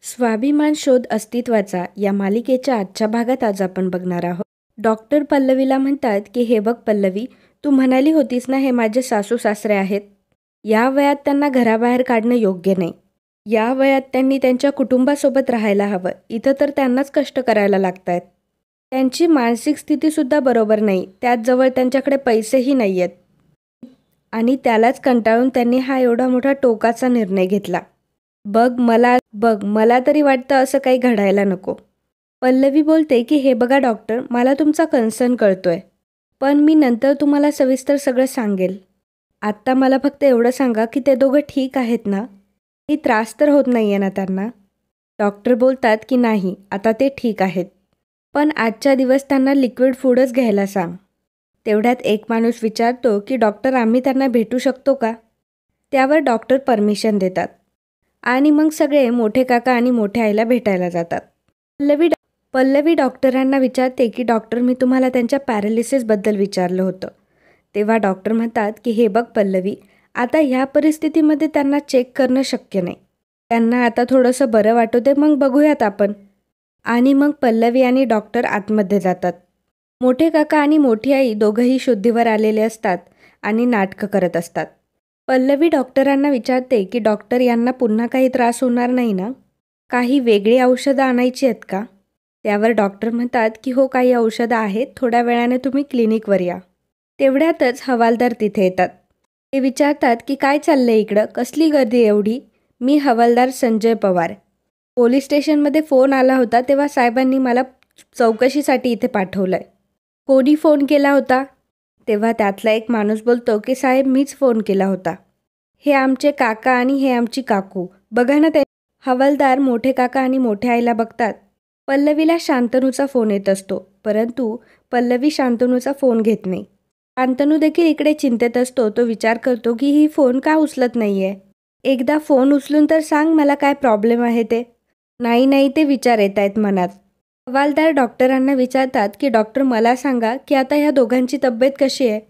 स्वाभिमान शोध अस्तित्वाचा या मालिकेच्या आजच्या भागात आज आपण बघणार आहोत. डॉक्टर पल्लवीला म्हणतात की हे बघ पल्लवी, तू म्हणाली होतीस ना हे माझे सासू सासरे आहेत. या वयात त्यांना घराबाहेर काढणं योग्य नाही. या वयात त्यांनी त्यांच्या कुटुंबासोबत राहायला हवं. इथं तर त्यांनाच कष्ट करायला लागत आहेत. त्यांची मानसिक स्थितीसुद्धा बरोबर नाही. त्यात जवळ त्यांच्याकडे पैसेही नाही आहेत. आणि त्यालाच कंटाळून त्यांनी हा एवढा मोठा टोकाचा निर्णय घेतला. बघ मला तरी वाटतं असं काही घडायला नको. पल्लवी बोलते की हे बघा डॉक्टर, मला तुमचा कन्सर्न कळतोय, पण मी नंतर तुम्हाला सविस्तर सगळं सांगेल. आत्ता मला फक्त एवढं सांगा की ते दोघं ठीक आहेत ना? काही त्रास तर होत नाही आहे ना त्यांना? डॉक्टर बोलतात की नाही, आता ते ठीक आहेत, पण आजच्या दिवस त्यांना लिक्विड फूडच घ्यायला सांग. तेवढ्यात एक माणूस विचारतो की डॉक्टर, आम्ही त्यांना भेटू शकतो का? त्यावर डॉक्टर परमिशन देतात आणि मग सगळे मोठे काका आणि मोठ्या आईला भेटायला जातात. पल्लवी डॉक्टरांना विचारते की डॉक्टर, मी तुम्हाला त्यांच्या पॅरालिसिसबद्दल विचारलं होतं. तेव्हा डॉक्टर म्हणतात की हे बघ पल्लवी, आता ह्या परिस्थितीमध्ये त्यांना चेक करणं शक्य नाही. त्यांना आता थोडंसं बरं वाटू दे, मग बघूयात आपण. आणि मग पल्लवी आणि डॉक्टर आतमध्ये जातात. मोठे काका आणि मोठी आई दोघंही शुद्धीवर आलेले असतात आणि नाटकं करत असतात. पल्लवी डॉक्टरांना विचारते की डॉक्टर, यांना पुन्हा काही त्रास होणार नाही ना? काही वेगळी औषधं आणायची आहेत का? त्यावर डॉक्टर म्हणतात की हो, काही औषधं आहेत, थोड्या वेळाने तुम्ही क्लिनिकवर या. तेवढ्यातच हवालदार तिथे येतात. ते विचारतात की काय चाललंय इकडं, कसली गर्दी एवढी? मी हवालदार संजय पवार. पोलीस स्टेशनमध्ये फोन आला होता, तेव्हा साहेबांनी मला चौकशीसाठी इथे पाठवलंय. कोणी फोन केला होता? तेव्हा त्यातला एक माणूस बोलतो की साहेब, मीच फोन केला होता. हे आमचे काका आणि हे आमची काकू, बघा ना. हवालदार मोठे काका आणि मोठ्या आईला बघतात. पल्लवीला शांतनूचा फोन येत असतो, परंतु पल्लवी शांतनूचा फोन घेत नाही. शांतनू देखील इकडे चिंतेत असतो. तो विचार करतो की ही फोन का उचलत नाहीये. एकदा फोन उचलून तर सांग मला काय प्रॉब्लेम आहे ते. नाही ते विचार येत आहेत मनात. हवालदार डॉक्टरांना विचारतात की डॉक्टर, मला सांगा की आता ह्या दोघांची तब्येत कशी आहे?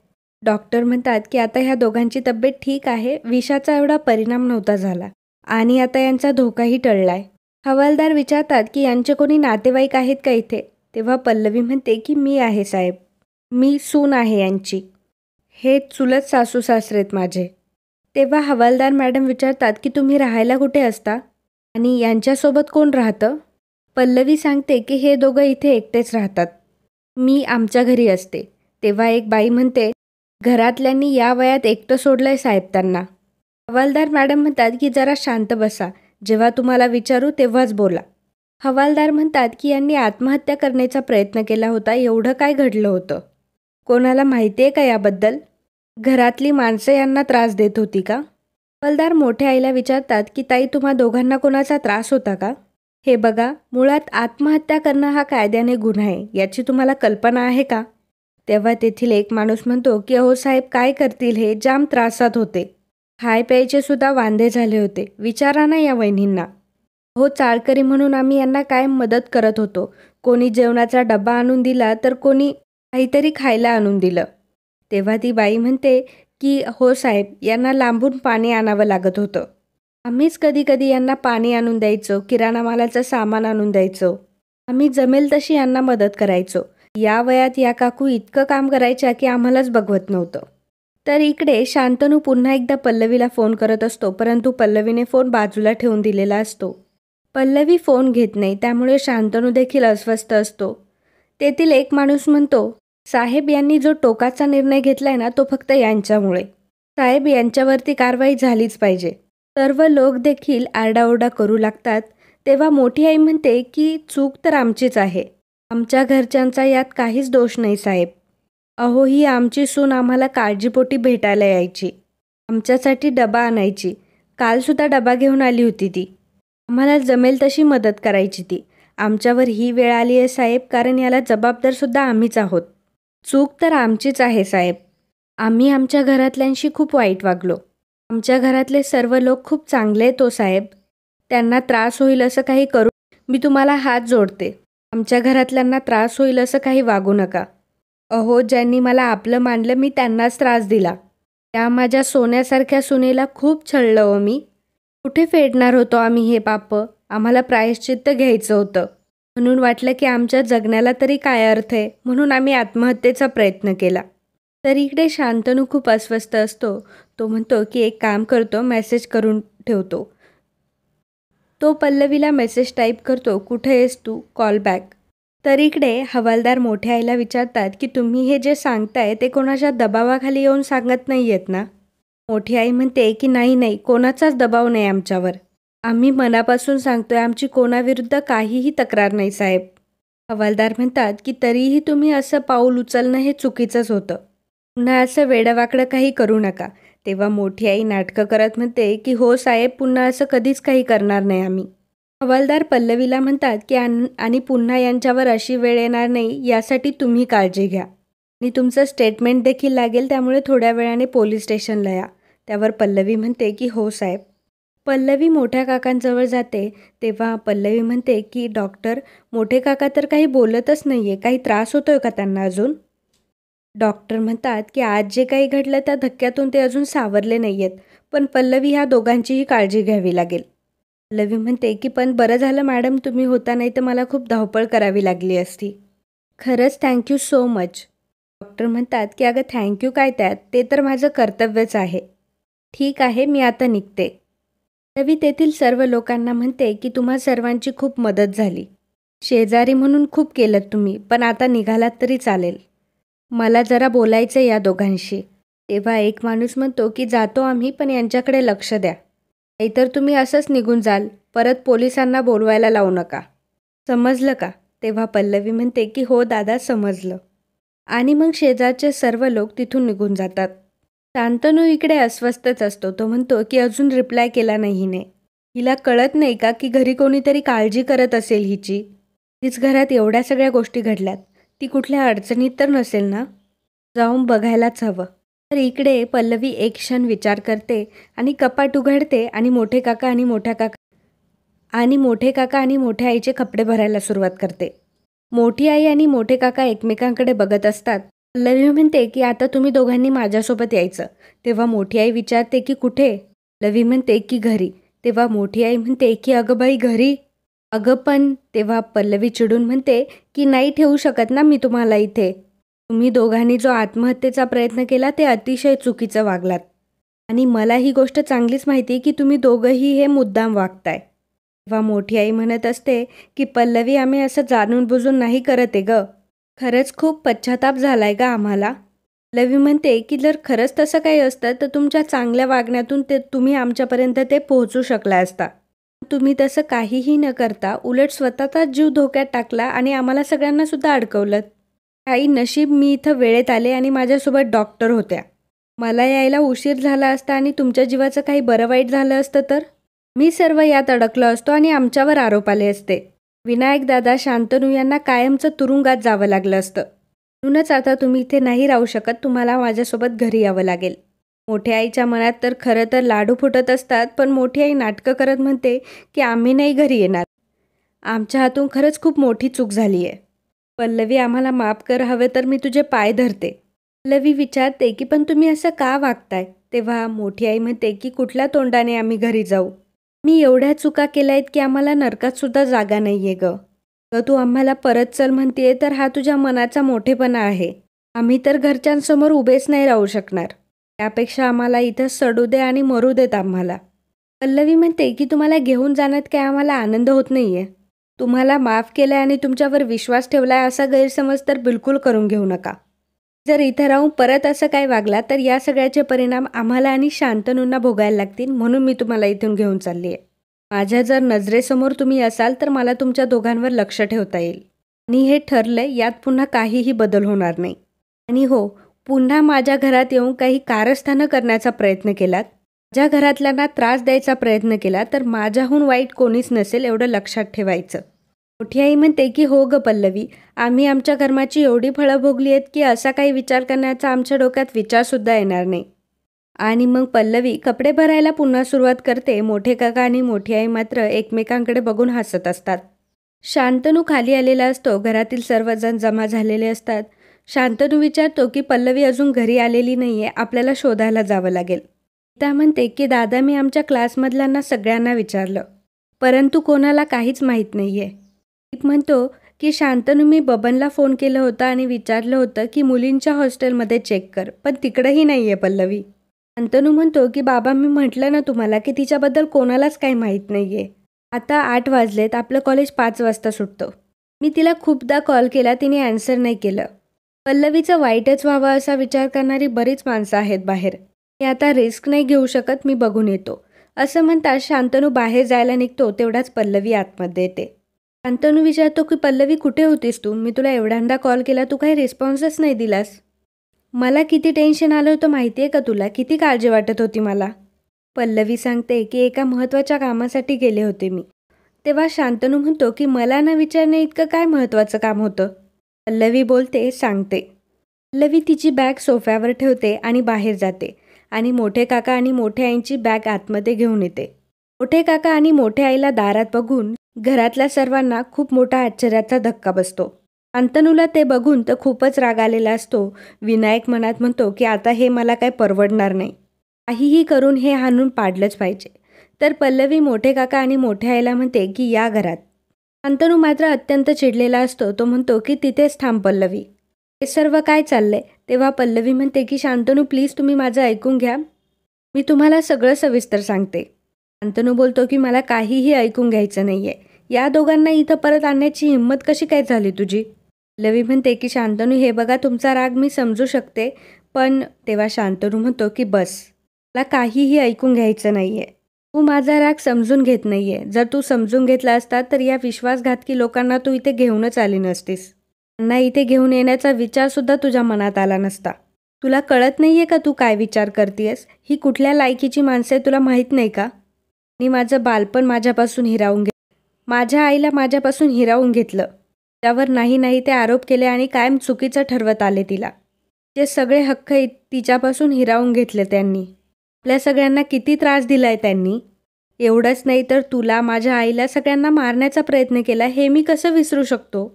डॉक्टर म्हणतात की आता ह्या दोघांची तब्येत ठीक आहे, विषाचा एवढा परिणाम नव्हता झाला आणि आता यांचा धोकाही टळलाय. हवालदार विचारतात की यांचे कोणी नातेवाईक आहेत का इथे? तेव्हा पल्लवी म्हणते की मी आहे साहेब, मी सून आहे यांची. हे चुलत सासू सासरेत माझे. तेव्हा हवालदार मॅडम विचारतात की तुम्ही राहायला कुठे असता आणि यांच्यासोबत कोण राहतं? पल्लवी सांगते की हे दोघं इथे एकटेच राहतात, मी आमच्या घरी असते. तेव्हा एक बाई म्हणते, घरातल्यांनी या वयात एकटं सोडलंय साहेब त्यांना. हवालदार मॅडम म्हणतात की जरा शांत बसा, जेव्हा तुम्हाला विचारू तेव्हाच बोला. हवालदार म्हणतात की यांनी आत्महत्या करण्याचा प्रयत्न केला होता, एवढं काय घडलं होतं? कोणाला माहिती आहे का याबद्दल? घरातली माणसं यांना त्रास देत होती का? हवालदार मोठ्या आईला विचारतात की ताई, तुम्हा दोघांना कोणाचा त्रास होता का? हे बघा, मुळात आत्महत्या करणं हा कायद्याने गुन्हा आहे, याची तुम्हाला कल्पना आहे का? तेव्हा तेथील एक माणूस म्हणतो की अहो साहेब, काय करतील, हे जाम त्रासात होते, खाय प्यायचे सुद्धा वांदे झाले होते, विचारा ना या वहिनींना. हो, चाळकरी म्हणून आम्ही यांना कायम मदत करत होतो. कोणी जेवणाचा डबा आणून दिला तर कोणी काहीतरी खायला आणून दिलं. तेव्हा ती बाई म्हणते की हो साहेब, यांना लांबून पाणी आणावं लागत होतं. आम्हीच कधी यांना पाणी आणून द्यायचो, किराणा मालाचं सामान आणून द्यायचो. आम्ही जमेल तशी यांना मदत करायचो. या वयात या काकू इतकं काम करायच्या की आम्हालाच बघवत नव्हतं. तर इकडे शांतनू पुन्हा एकदा पल्लवीला फोन करत असतो, परंतु पल्लवीने फोन बाजूला ठेवून दिलेला असतो. पल्लवी फोन घेत नाही, त्यामुळे शांतनू देखील अस्वस्थ असतो. तेथील एक माणूस म्हणतो, साहेब, यांनी जो टोकाचा निर्णय घेतलाय ना, तो फक्त यांच्यामुळे. साहेब, यांच्यावरती कारवाई झालीच पाहिजे. सर्व लोक देखील आरडाओरडा करू लागतात. तेव्हा मोठी आई म्हणते की चूक तर आमचीच आहे, आमच्या घरच्यांचा यात काहीच दोष नाही साहेब. अहो, ही आमची सून आम्हाला काळजीपोटी भेटायला यायची, आमच्यासाठी डबा आणायची. कालसुद्धा डबा घेऊन आली होती ती. आम्हाला जमेल तशी मदत करायची ती. आमच्यावर ही वेळ आली आहे साहेब, कारण याला जबाबदारसुद्धा आम्हीच आहोत. चूक तर आमचीच आहे साहेब. आम्ही आमच्या घरातल्यांशी खूप वाईट वागलो. आमच्या घरातले सर्व लोक खूप चांगले आहेत साहेब. त्यांना त्रास होईल असं काही करू, मी तुम्हाला हात जोडते. आमच्या घरातल्यांना त्रास होईल असं काही वागू नका. अहो, ज्यांनी मला आपलं मानलं, मी त्यांनाच त्रास दिला. त्या माझ्या सोन्यासारख्या सुनेला खूप छळलं हो मी. कुठे फेडणार होतो आम्ही हे पाप? आम्हाला प्रायश्चित्त घ्यायचं होतं. म्हणून वाटलं की आमच्या जगण्याला तरी काय अर्थ आहे, म्हणून आम्ही आत्महत्येचा प्रयत्न केला. तर इकडे शांतनू खूप अस्वस्थ असतो. तो म्हणतो की एक काम करतो, मेसेज करून ठेवतो. तो पल्लवीला मेसेज टाईप करतो, कुठे आहेस तू, कॉल बॅक. तर इकडे हवालदार मोठ्या आईला विचारतात की तुम्ही हे जे सांगताय ते कोणाच्या दबावाखाली येऊन सांगत नाही आहेत ना. मोठी आई म्हणते की नाही नाही, कोणाचाच दबाव नाही आमच्यावर. आम्ही मनापासून सांगतोय, आमची कोणाविरुद्ध काहीही तक्रार नाही साहेब. हवालदार म्हणतात की तरीही तुम्ही असं पाऊल उचलणं हे चुकीचंच होतं. पुन्हा असं वेडंवाकडं काही करू नका. तेव्हा मोठी आई नाटकं करत म्हणते की हो साहेब, पुन्हा असं कधीच काही करणार नाही आम्ही. हवालदार पल्लवीला म्हणतात की आणि पुन्हा यांच्यावर अशी वेळ येणार नाही यासाठी तुम्ही काळजी घ्या. आणि तुमचं स्टेटमेंट देखील लागेल, त्यामुळे थोड्या वेळाने पोलीस स्टेशनला या. त्यावर पल्लवी म्हणते की हो साहेब. पल्लवी मोठ्या काकांजवळ जाते. तेव्हा पल्लवी म्हणते की डॉक्टर, मोठे काका तर काही बोलतच नाही आहे, काही त्रास होतोय का त्यांना अजून? डॉक्टर म्हणतात की आज जे काही घडलं त्या धक्क्यातून ते अजून सावरले नाही आहेत, पण पल्लवी ह्या दोघांचीही काळजी घ्यावी लागेल. पल्लवी म्हणते की पण बरं झालं मॅडम तुम्ही होता, नाही तर मला खूप धावपळ करावी लागली असती. खरंच थँक्यू सो मच. डॉक्टर म्हणतात की अगं थँक्यू काय त्यात, ते तर माझं कर्तव्यच आहे. ठीक आहे, मी आता निघते. पल्लवी तेथील सर्व लोकांना म्हणते की तुम्हा सर्वांची खूप मदत झाली. शेजारी म्हणून खूप केलं तुम्ही, पण आता निघालात तरी चालेल. मला जरा बोलायचं या दोघांशी. तेव्हा एक माणूस म्हणतो की जातो आम्ही, पण यांच्याकडे लक्ष द्या. नाहीतर तुम्ही असंच निघून जाल, परत पोलिसांना बोलवायला लावू नका. समजलं का? तेव्हा पल्लवी म्हणते की हो दादा, समजलं. आणि मग शेजारचे सर्व लोक तिथून निघून जातात. शांतनू इकडे अस्वस्थच असतो. तो म्हणतो की अजून रिप्लाय केला नाही हिने. हिला कळत नाही का की घरी कोणीतरी काळजी करत असेल हिची. तीच घरात एवढ्या सगळ्या गोष्टी घडल्यात, ती कुठल्या अडचणीत तर नसेल ना? जाऊन बघायलाच हवं. तर इकडे पल्लवी एक क्षण विचार करते आणि कपाट उघडते आणि मोठे काका आणि मोठ्या आईचे कपडे भरायला सुरुवात करते. मोठी आई आणि मोठे काका एकमेकांकडे बघत असतात. पल्लवी म्हणते की आता तुम्ही दोघांनी माझ्यासोबत यायचं. तेव्हा मोठी आई विचारते की कुठे? पल्लवी म्हणते की घरी. तेव्हा मोठी आई म्हणते की अगं बाई, घरी? अगं पण. तेव्हा पल्लवी चिडून म्हणते की नाही ठेवू शकत ना मी तुम्हाला इथे. तुम्ही दोघांनी जो आत्महत्येचा प्रयत्न केला ते अतिशय चुकीचं वागलात. आणि मला ही गोष्ट चांगलीच माहिती आहे की तुम्ही दोघंही हे मुद्दाम वागताय. तेव्हा मोठी आई म्हणत असते की पल्लवी, आम्ही असं जाणून बुजून नाही करत आहे गं. खरंच खूप पश्चाताप झालाय का आम्हाला? पल्लवी म्हणते की जर खरंच तसं काही असतं तर तुमच्या चांगल्या वागण्यातून तुम्ही आमच्यापर्यंत ते पोहोचू शकला असता. तुम्ही तसं काहीही न करता उलट स्वतःचाच जीव धोक्यात टाकला आणि आम्हाला सगळ्यांना सुद्धा अडकवलं. काही नशीब मी इथं वेळेत आले आणि माझ्यासोबत डॉक्टर होत्या. मला यायला उशीर झाला असता आणि तुमच्या जीवाचं काही बरं वाईट झालं असतं तर मी सर्व यात अडकलो असतो आणि आमच्यावर आरोप आले असते. विनायक दादा, शांतनू यांना कायमचं तुरुंगात जावं लागलं असतं. म्हणूनच आता तुम्ही इथे नाही राहू शकत, तुम्हाला माझ्यासोबत घरी यावं लागेल. मोठ्या आईच्या मनात तर खरं तर लाडू फुटत असतात, पण मोठी आई नाटकं करत म्हणते की आम्ही नाही घरी येणार. आमच्या हातून खरंच खूप मोठी चूक झाली आहे. पल्लवी, आम्हाला माफ कर, हवे तर मी तुझे पाय धरते. पल्लवी विचारते की पण तुम्ही असं का वागताय? तेव्हा मोठी आई म्हणते की कुठल्या तोंडाने आम्ही घरी जाऊ? मी एवढ्या चुका केल्या आहेत की आम्हाला नरकात सुद्धा जागा नाही आहे गं. तू आम्हाला परत चल म्हणतेय तर हा तुझ्या मनाचा मोठेपणा आहे. आम्ही तर घरच्यांसमोर उभेच नाही राहू शकणार. त्यापेक्षा आम्हाला इथं सडू दे आणि मरू देत आम्हाला. पल्लवी म्हणते की तुम्हाला घेऊन जाण्यात काय आम्हाला आनंद होत नाही आहे. तुम्हाला माफ केलं आणि तुमच्यावर विश्वास ठेवला आहे असा गैरसमज तर बिलकुल करून घेऊ नका. जर इथं राहून परत असं काय वागला तर या सगळ्याचे परिणाम आम्हाला आणि शांतनूंना भोगायला लागतील, म्हणून मी तुम्हाला इथून घेऊन चालली आहे. माझ्या जर नजरेसमोर तुम्ही असाल तर मला तुमच्या दोघांवर लक्ष ठेवता येईल. आणि हे ठरलंय, यात पुन्हा काहीही बदल होणार नाही. आणि हो, पुन्हा माझ्या घरात येऊन काही कारस्थानं करण्याचा प्रयत्न केलात, माझ्या घरातल्यांना त्रास द्यायचा प्रयत्न केला तर माझ्याहून वाईट कोणीच नसेल, एवढं लक्षात ठेवायचं. मोठी आई म्हणते की हो गं पल्लवी, आम्ही आमच्या कर्माची एवढी फळं भोगली आहेत की असा काही विचार करण्याचा आमच्या डोक्यात विचारसुद्धा येणार नाही. आणि मग पल्लवी कपडे भरायला पुन्हा सुरुवात करते. मोठे काका आणि मोठी आई मात्र एकमेकांकडे बघून हसत असतात. शांतनू खाली आलेला असतो. घरातील सर्वजण जमा झालेले असतात. शांतनू विचारतो की पल्लवी अजून घरी आलेली नाही आहे, आपल्याला शोधायला जावं लागेल. त्या म्हणते की दादा, मी आमच्या क्लासमधल्यांना सगळ्यांना विचारलं, परंतु कोणाला काहीच माहीत नाही आहे. दीप म्हणतो की शांतनू, मी बबनला फोन केलं होतं आणि विचारलं होतं की मुलींच्या हॉस्टेलमध्ये चेक कर, पण तिकडंही नाही आहे पल्लवी. शांतनू म्हणतो की बाबा, मी म्हटलं ना तुम्हाला की तिच्याबद्दल कोणालाच काही माहीत नाही आहे. आता 8 वाजलेत, आपलं कॉलेज 5 वाजता सुटतं. मी तिला खूपदा कॉल केला, तिने ॲन्सर नाही केलं. पल्लवीचं वाईटच व्हावं असा विचार करणारी बरीच माणसं आहेत बाहेर. मी आता रिस्क नाही घेऊ शकत, मी बघून येतो. असं म्हणता शांतनू बाहेर जायला निघतो, तेवढाच पल्लवी आतमध्ये येते. शांतनू विचारतो की पल्लवी, कुठे होतीस तू? मी तुला एवढ्यांदा कॉल केला, तू काही रिस्पॉन्सच नाही दिलास. मला किती टेन्शन आलं होतं माहिती आहे का तुला? किती काळजी वाटत होती मला. पल्लवी सांगते की एका महत्त्वाच्या कामासाठी गेले होते मी. तेव्हा शांतनू म्हणतो की मला न विचारणे इतकं काय महत्त्वाचं काम होतं? पल्लवी बोलते, सांगते. पल्लवी तिची बॅग सोफ्यावर ठेवते आणि बाहेर जाते आणि मोठे काका आणि मोठ्या आईंची बॅग आतमध्ये घेऊन येते. मोठे काका आणि मोठ्या आईला दारात बघून घरातल्या सर्वांना खूप मोठा आश्चर्याचा धक्का बसतो. शांतनूला ते बघून तर खूपच राग आलेला असतो. विनायक मनात म्हणतो की आता हे मला काय परवडणार नाही. काहीही करून हे हाणून पाडलंच पाहिजे. तर पल्लवी मोठे काका आणि मोठ्या आईला म्हणते की या घरात. शांतनू मात्र अत्यंत चिडलेला असतो. तो म्हणतो की तिथेच थांब पल्लवी. हे सर्व काय चाललंय? तेव्हा पल्लवी म्हणते की शांतनू, प्लीज तुम्ही माझं ऐकून घ्या, मी तुम्हाला सगळं सविस्तर सांगते. शांतनू बोलतो की मला काहीही ऐकून घ्यायचं नाही आहे. या दोघांना इथं परत आणण्याची हिंमत कशी काय झाली तुझी? पल्लवी म्हणते की शांतनू, हे बघा, तुमचा राग मी समजू शकते, पण तेव्हा शांतनू म्हणतो की बस, मला काहीही ऐकून घ्यायचं नाही आहे. तू माझा राग समजून घेत नाही आहे. जर तू समजून घेतला असता तर या विश्वासघातकी लोकांना तू इथे घेऊनच आली नसतीस. त्यांना इथे घेऊन येण्याचा विचारसुद्धा तुझ्या मनात आला नसता. तुला कळत नाही आहे का तू काय विचार करतेस? ही कुठल्या लायकीची माणसं आहे तुला माहीत नाही का? मी माझं बालपण माझ्यापासून हिरावून घेतलं. माझ्या आईला माझ्यापासून हिरावून घेतलं. त्यावर नाही ते आरोप केले आणि कायम चुकीचं ठरवत आले तिला. जे सगळे हक्क तिच्यापासून हिरावून घेतले त्यांनी. आपल्या सगळ्यांना किती त्रास दिलाय त्यांनी. एवढंच नाही तर तुला, माझ्या आईला, सगळ्यांना मारण्याचा प्रयत्न केला. हे मी कसं विसरू शकतो?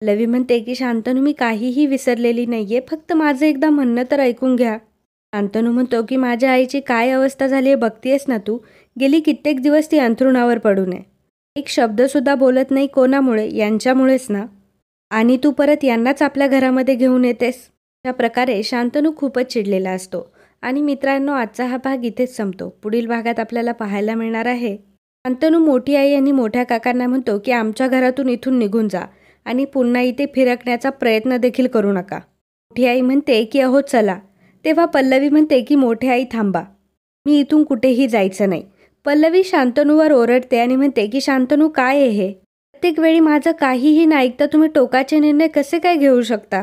पल्लवी म्हणते की शांतनू, मी काहीही विसरलेली नाहीये, फक्त माझं एकदा म्हणणं तर ऐकून घ्या. शांतनू म्हणतो की माझ्या आईची काय अवस्था झाली आहे बघतीयस ना तू. गेली कित्येक दिवस ती अंथरुणावर पडून आहे. एक शब्दसुद्धा बोलत नाही. कोणामुळे? यांच्यामुळेच ना. आणि तू परत यांनाच आपल्या घरामध्ये घेऊन येतेस. अशा प्रकारे शांतनू खूपच चिडलेला असतो. आणि मित्रांनो, आजचा हा भाग इथेच संपतो. पुढील भागात आपल्याला पाहायला मिळणार आहे शांतनू मोठी आई आणि मोठ्या काकांना म्हणतो की आमच्या घरातून इथून निघून जा आणि पुन्हा इथे फिरकण्याचा प्रयत्न देखील करू नका. मोठी आई म्हणते की अहो चला. तेव्हा पल्लवी म्हणते की मोठे आई थांबा, मी इथून कुठेही जायचं नाही. पल्लवी शांतनूवर ओरडते आणि म्हणते की शांतनू, काय आहे हे? प्रत्येक वेळी माझं काहीही नाही ऐकता तुम्ही टोकाचे निर्णय कसे काय घेऊ शकता?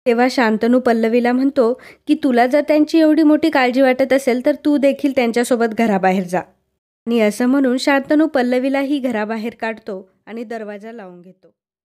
तेव्हा शांतनू पल्लवीला म्हणतो की तुला जर त्यांची एवढी मोठी काळजी वाटत असेल तर तू देखील त्यांच्यासोबत घराबाहेर जा. आणि असं म्हणून शांतनू पल्लवीलाही घराबाहेर काढतो आणि दरवाजा लावून घेतो.